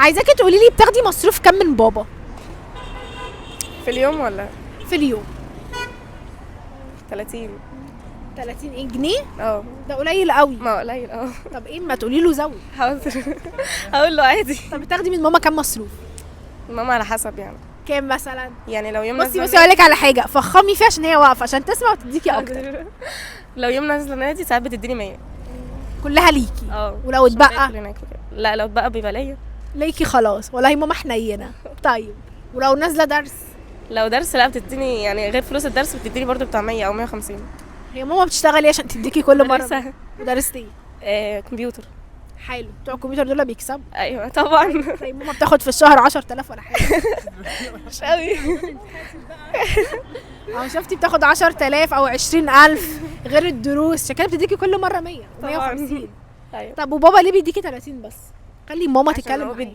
عايزاكي تقولي لي بتاخدي مصروف كام من بابا في اليوم ولا في اليوم؟ 30؟ 30 ايه جنيه؟ اه. ده قليل قوي. ما هو قليل طب ايه ما تقولي له زود. حاضر. هقول له عادي. طب بتاخدي من ماما كام مصروف؟ ماما على حسب يعني. كام مثلا؟ يعني لو يوم بصي نازله بصي اقول لك على حاجه، فخمي فيها عشان هي واقفه عشان تسمع وتديكي اكتر. لو يوم نازله نادي ساعات بتديني 100. كلها ليكي؟ اه. ولو عشان اتبقى؟ باكل هناك وكده. لا لو اتبقى بيبقى ليا. ليكي خلاص. والله ماما حنينه. طيب ولو نازله درس؟ لو درس لا بتديني يعني غير فلوس الدرس بتديني برضو بتاع 100 او 150. هي ماما بتشتغل ايه عشان تديكي كل مره؟ مدرسة. مدرسة ايه؟ كمبيوتر. حلو. بتوع الكمبيوتر دول بيكسبوا. ايوه طبعا. طيب ماما بتاخد في الشهر 10,000 ولا حاجه؟ مش قوي. اه شفتي بتاخد 10,000 او 20,000 غير الدروس، عشان كده بتديكي كل مره 100 طبعاً. 150. ايوه طب وبابا ليه بيديكي 30 بس؟ خلي ماما عشان تتكلم هو معايا.